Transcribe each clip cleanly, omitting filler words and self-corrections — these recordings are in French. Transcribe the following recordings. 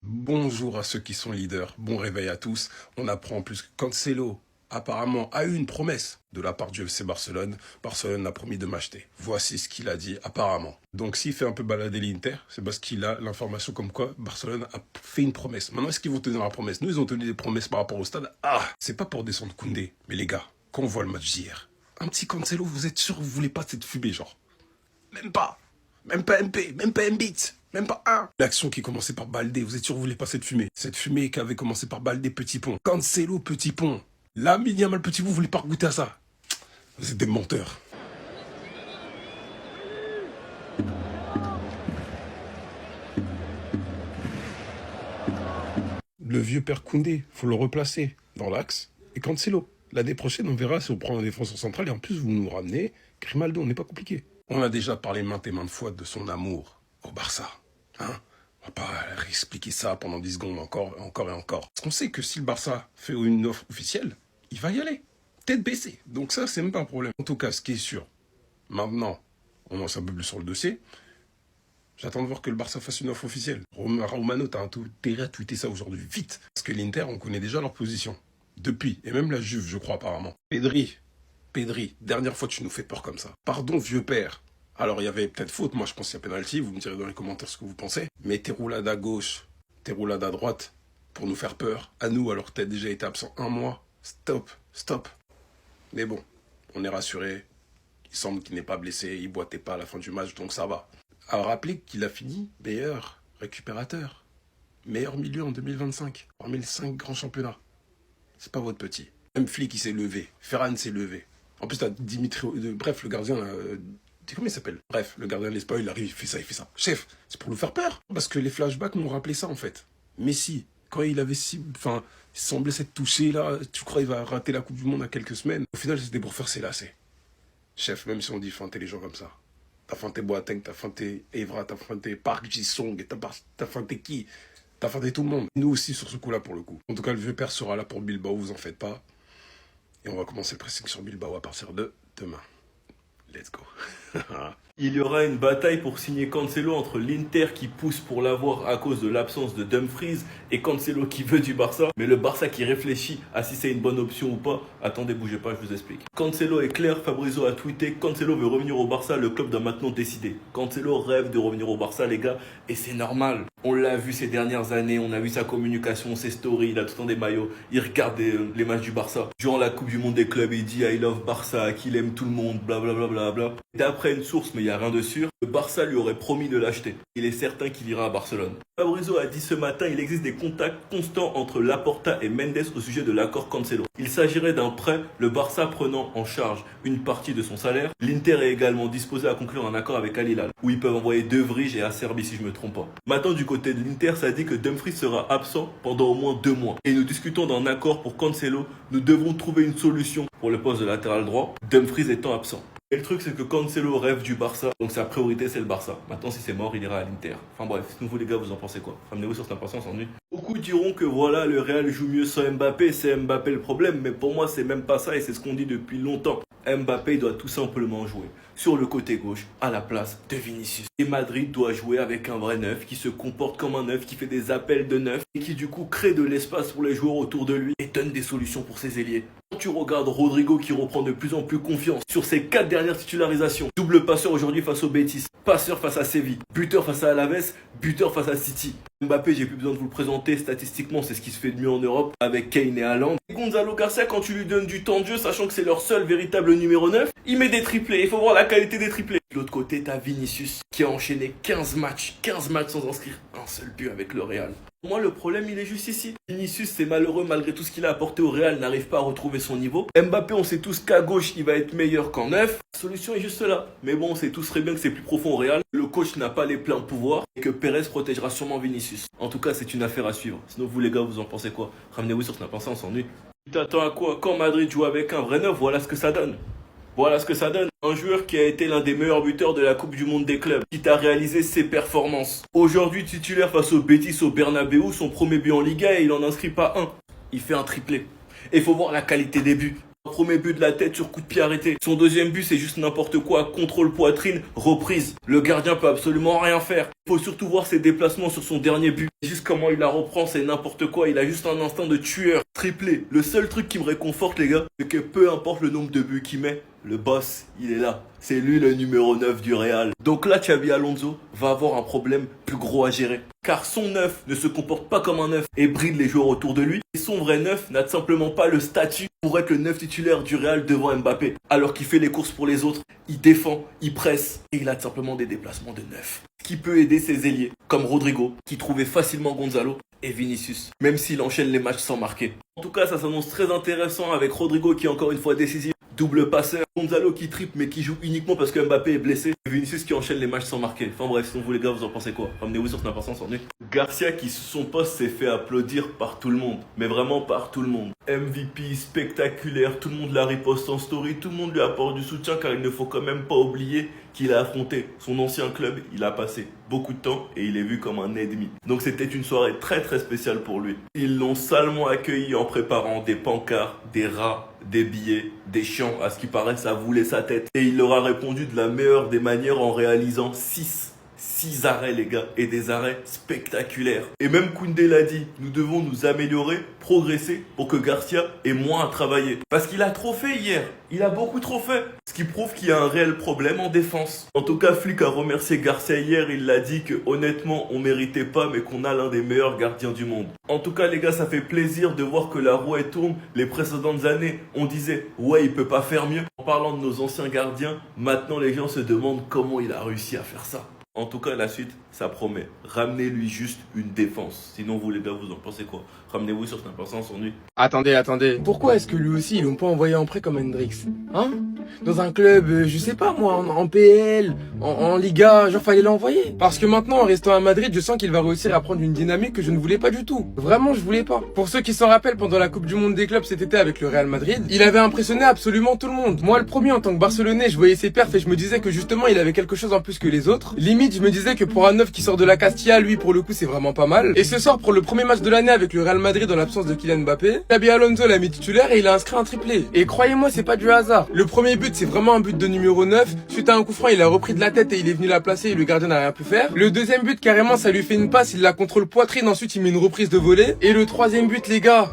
Bonjour à ceux qui sont leaders, bon réveil à tous. On apprend en plus que Cancelo, apparemment, a eu une promesse de la part du FC Barcelone. Barcelone a promis de m'acheter. Voici ce qu'il a dit, apparemment. Donc s'il fait un peu balader l'Inter, c'est parce qu'il a l'information comme quoi Barcelone a fait une promesse. Maintenant, est-ce qu'ils vont tenir la promesse? Nous, ils ont tenu des promesses par rapport au stade. Ah, c'est pas pour descendre Koundé. Mais les gars, quand on voit le match d'hier, un petit Cancelo, vous êtes sûr que vous voulez pas cette fumée, genre? Même pas. Même pas MP, même pas Mbit, même pas un. L'action qui commençait par Baldé, vous êtes sûr que vous voulez pas cette fumée? Cette fumée qui avait commencé par Baldé, Petit Pont. Cancelo, Petit Pont. Là, Yamal, Petit Pont, vous voulez pas goûter à ça? Vous êtes des menteurs. Le vieux père Koundé, faut le replacer dans l'axe. Et Cancelo. L'année prochaine, on verra si on prend un défenseur central. Et en plus, vous nous ramenez Grimaldo, on n'est pas compliqué. On a déjà parlé maintes et maintes fois de son amour au Barça. Hein? On va pas réexpliquer ça pendant 10 secondes encore et encore. Parce qu'on sait que si le Barça fait une offre officielle, il va y aller. Tête baissée. Donc ça, c'est même pas un problème. En tout cas, ce qui est sûr, maintenant, on en sait un peu plus sur le dossier. J'attends de voir que le Barça fasse une offre officielle. Romano, t'as intérêt à tweeter ça aujourd'hui, vite. Parce que l'Inter, on connaît déjà leur position. Depuis. Et même la Juve, je crois, apparemment. Pedri, dernière fois tu nous fais peur comme ça. Pardon, vieux père. Alors, il y avait peut-être faute, moi je pense qu'il y a pénalty, vous me direz dans les commentaires ce que vous pensez. Mais tes roulades à gauche, tes roulades à droite, pour nous faire peur, à nous, alors que t'as déjà été absent un mois, stop. Mais bon, on est rassuré. Il semble qu'il n'est pas blessé, il boitait pas à la fin du match, donc ça va. À rappeler qu'il a fini meilleur récupérateur, meilleur milieu en 2025, parmi les 5 grands championnats. C'est pas votre petit. Même Flick, il s'est levé. Ferran s'est levé. En plus, t'as Dimitri... Bref, le gardien... Comment il s'appelle? Bref, le gardien de l'Espagne, il arrive, il fait ça. Chef, c'est pour nous faire peur. Parce que les flashbacks m'ont rappelé ça, en fait. Messi, quand il avait Enfin, il semblait s'être touché, là. Tu crois qu'il va rater la Coupe du Monde à quelques semaines? Au final, c'était pour faire ses lacets. Chef, même si on dit feinter les gens comme ça. T'as feinté Boateng, t'as feinté Evra, t'as feinté Park Ji-sung, t'as feinté qui? T'as feinté tout le monde. Nous aussi sur ce coup-là, pour le coup. En tout cas, le vieux père sera là pour Bilbao, vous en faites pas. Et on va commencer le pressing sur Bilbao à partir de demain. Let's go. Il y aura une bataille pour signer Cancelo entre l'Inter qui pousse pour l'avoir à cause de l'absence de Dumfries et Cancelo qui veut du Barça. Mais le Barça qui réfléchit à si c'est une bonne option ou pas. Attendez, bougez pas, je vous explique. Cancelo est clair, Fabrizio a tweeté, Cancelo veut revenir au Barça, le club doit maintenant décider. Cancelo rêve de revenir au Barça, les gars, et c'est normal. On l'a vu ces dernières années, on a vu sa communication, ses stories, il a tout le temps des maillots, il regarde les matchs du Barça. Durant la Coupe du Monde des clubs, il dit I love Barça, qu'il aime tout le monde, blablabla. D'après une source, mais il n'y a rien de sûr, le Barça lui aurait promis de l'acheter. Il est certain qu'il ira à Barcelone. Fabrizio a dit ce matin, il existe des contacts constants entre Laporta et Mendes au sujet de l'accord Cancelo. Il s'agirait d'un prêt, le Barça prenant en charge une partie de son salaire. L'Inter est également disposé à conclure un accord avec Al Hilal, où ils peuvent envoyer De Vrij et Acerbi si je me trompe pas. Maintenant du côté de l'Inter, ça dit que Dumfries sera absent pendant au moins 2 mois. Et nous discutons d'un accord pour Cancelo. Nous devrons trouver une solution pour le poste de latéral droit, Dumfries étant absent. Et le truc, c'est que Cancelo rêve du Barça, donc sa priorité, c'est le Barça. Maintenant, si c'est mort, il ira à l'Inter. Enfin bref, vous les gars, vous en pensez quoi? Ramenez-vous sur cette impatience, on s'ennuie. Beaucoup diront que voilà, le Real joue mieux sans Mbappé, c'est Mbappé le problème, mais pour moi, c'est même pas ça et c'est ce qu'on dit depuis longtemps. Mbappé doit tout simplement jouer sur le côté gauche à la place de Vinicius. Et Madrid doit jouer avec un vrai neuf qui se comporte comme un neuf, qui fait des appels de neuf et qui du coup crée de l'espace pour les joueurs autour de lui et donne des solutions pour ses ailiers. Quand tu regardes Rodrigo qui reprend de plus en plus confiance sur ses 4 dernières titularisations, double passeur aujourd'hui face au Betis, passeur face à Séville, buteur face à Alaves, buteur face à City. Mbappé, j'ai plus besoin de vous le présenter, statistiquement c'est ce qui se fait de mieux en Europe avec Kane et Haaland. Et Gonzalo Garcia, quand tu lui donnes du temps de jeu, sachant que c'est leur seul véritable numéro 9, il met des triplés, il faut voir la qualité des triplés. De l'autre côté, t'as Vinicius qui a enchaîné 15 matchs sans inscrire un seul but avec le Real. Pour moi, le problème, il est juste ici. Vinicius, c'est malheureux, malgré tout ce qu'il a apporté au Real, n'arrive pas à retrouver son niveau. Mbappé, on sait tous qu'à gauche, il va être meilleur qu'en neuf. La solution est juste là. Mais bon, on sait tous très bien que c'est plus profond au Real. Le coach n'a pas les pleins pouvoirs et que Pérez protégera sûrement Vinicius. En tout cas, c'est une affaire à suivre. Sinon, vous les gars, vous en pensez quoi? Ramenez-vous sur Snap, on s'ennuie. Tu t'attends à quoi? Quand Madrid joue avec un vrai neuf, voilà ce que ça donne. Voilà ce que ça donne. Un joueur qui a été l'un des meilleurs buteurs de la Coupe du Monde des clubs, qui t'a réalisé ses performances. Aujourd'hui titulaire face au Betis au Bernabeu, son premier but en Liga et il en inscrit pas un. Il fait un triplé. Et il faut voir la qualité des buts. premier but de la tête sur coup de pied arrêté. Son deuxième but, c'est juste n'importe quoi, contrôle poitrine, reprise. Le gardien peut absolument rien faire. Il faut surtout voir ses déplacements sur son dernier but. Juste comment il la reprend, c'est n'importe quoi. Il a juste un instinct de tueur. Triplé. Le seul truc qui me réconforte, les gars, c'est que peu importe le nombre de buts qu'il met, le boss, il est là. C'est lui le numéro 9 du Real. Donc là, Xabi Alonso va avoir un problème plus gros à gérer. Car son 9 ne se comporte pas comme un 9 et bride les joueurs autour de lui. Et son vrai 9 n'a tout simplement pas le statut pour être le 9 titulaire du Real devant Mbappé. Alors qu'il fait les courses pour les autres, il défend, il presse et il a tout simplement des déplacements de 9. Ce qui peut aider ses ailiers, comme Rodrigo, qui trouvait facilement Gonzalo, et Vinicius, même s'il enchaîne les matchs sans marquer. En tout cas, ça s'annonce très intéressant avec Rodrigo qui est encore une fois décisif. Double passeur, Gonzalo qui triple mais qui joue uniquement parce que Mbappé est blessé. Et Vinicius qui enchaîne les matchs sans marquer. Enfin bref, sinon vous les gars, vous en pensez quoi? Ramenez-vous sur Snap sans nuit. Garcia qui sous son poste s'est fait applaudir par tout le monde. Mais vraiment par tout le monde. MVP, spectaculaire, tout le monde la riposte en story, tout le monde lui apporte du soutien car il ne faut quand même pas oublier qu'il a affronté son ancien club. Il a passé beaucoup de temps et il est vu comme un ennemi. Donc c'était une soirée très très spéciale pour lui. Ils l'ont salement accueilli en préparant des pancartes, des rats, des billets, des chants. À ce qui paraît, ça voulait sa tête. Et il leur a répondu de la meilleure des manières en réalisant 6 arrêts, les gars, et des arrêts spectaculaires. Et même Koundé l'a dit, nous devons nous améliorer, progresser pour que Garcia ait moins à travailler. Parce qu'il a trop fait hier, il a beaucoup trop fait. Ce qui prouve qu'il y a un réel problème en défense. En tout cas, Flick a remercié Garcia hier, il l'a dit que honnêtement, on méritait pas, mais qu'on a l'un des meilleurs gardiens du monde. En tout cas, les gars, ça fait plaisir de voir que la roue elle tourne. Les précédentes années, on disait, ouais, il peut pas faire mieux. En parlant de nos anciens gardiens, maintenant les gens se demandent comment il a réussi à faire ça. En tout cas, la suite, ça promet. Ramenez-lui juste une défense. Sinon, vous les gars, vous en pensez quoi? Ramenez-vous sur Snap sans nuit. Attendez. Pourquoi est-ce que lui aussi, ils l'ont pas envoyé en prêt comme Hendrix? Hein? Dans un club, je sais pas moi, en PL, en Liga, genre fallait l'envoyer. Parce que maintenant, en restant à Madrid, je sens qu'il va réussir à prendre une dynamique que je ne voulais pas du tout. Vraiment, je voulais pas. Pour ceux qui s'en rappellent, pendant la Coupe du Monde des clubs cet été avec le Real Madrid, il avait impressionné absolument tout le monde. Moi, le premier, en tant que Barcelonais, je voyais ses perfs et je me disais que justement, il avait quelque chose en plus que les autres. Limite, je me disais que pour un neuf qui sort de la Castilla, lui, pour le coup, c'est vraiment pas mal. Et ce soir, pour le premier match de l'année avec le Real Madrid dans l'absence de Kylian Mbappé, Xabi Alonso l'a mis titulaire et il a inscrit un triplé. Et croyez-moi, c'est pas du hasard. Le premier but, c'est vraiment un but de numéro 9. Suite à un coup franc, il a repris de la tête et il est venu la placer et le gardien n'a rien pu faire. Le deuxième but, carrément, ça lui fait une passe, il la contrôle poitrine, ensuite il met une reprise de volée. Et le troisième but, les gars...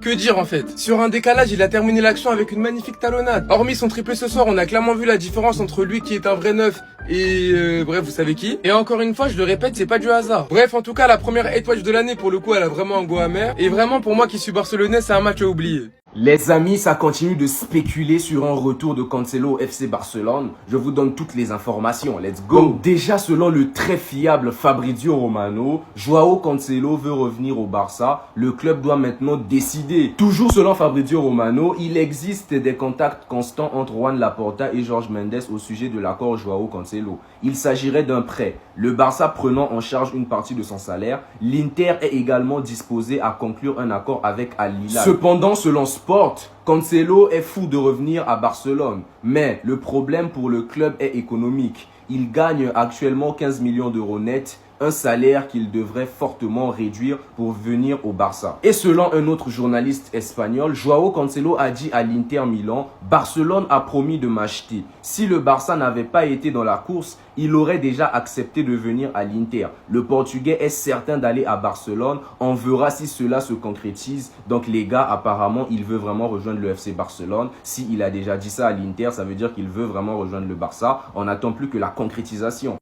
Que dire en fait? Sur un décalage, il a terminé l'action avec une magnifique talonnade. Hormis son triplé ce soir, on a clairement vu la différence entre lui qui est un vrai neuf et bref, vous savez qui. Et encore une fois, je le répète, c'est pas du hasard. Bref, en tout cas, la première étoile de l'année, pour le coup, elle a vraiment un goût amer. Et vraiment, pour moi qui suis barcelonais, c'est un match à oublier. Les amis, ça continue de spéculer sur un retour de Cancelo au FC Barcelone. Je vous donne toutes les informations. Let's go! Donc déjà, selon le très fiable Fabrizio Romano, Joao Cancelo veut revenir au Barça. Le club doit maintenant décider. Toujours selon Fabrizio Romano, il existe des contacts constants entre Juan Laporta et Jorge Mendes au sujet de l'accord Joao Cancelo. Il s'agirait d'un prêt. Le Barça prenant en charge une partie de son salaire. L'Inter est également disposé à conclure un accord avec Al Hilal. Cependant, selon Sport, Cancelo est fou de revenir à Barcelone. Mais le problème pour le club est économique. Il gagne actuellement 15 millions d'euros net, un salaire qu'il devrait fortement réduire pour venir au Barça. Et selon un autre journaliste espagnol, Joao Cancelo a dit à l'Inter Milan, Barcelone a promis de m'acheter. Si le Barça n'avait pas été dans la course, il aurait déjà accepté de venir à l'Inter. Le Portugais est certain d'aller à Barcelone. On verra si cela se concrétise. Donc les gars, apparemment, il veut vraiment rejoindre le FC Barcelone. S'il a déjà dit ça à l'Inter, ça veut dire qu'il veut vraiment rejoindre le Barça. On n'attend plus que la concrétisation.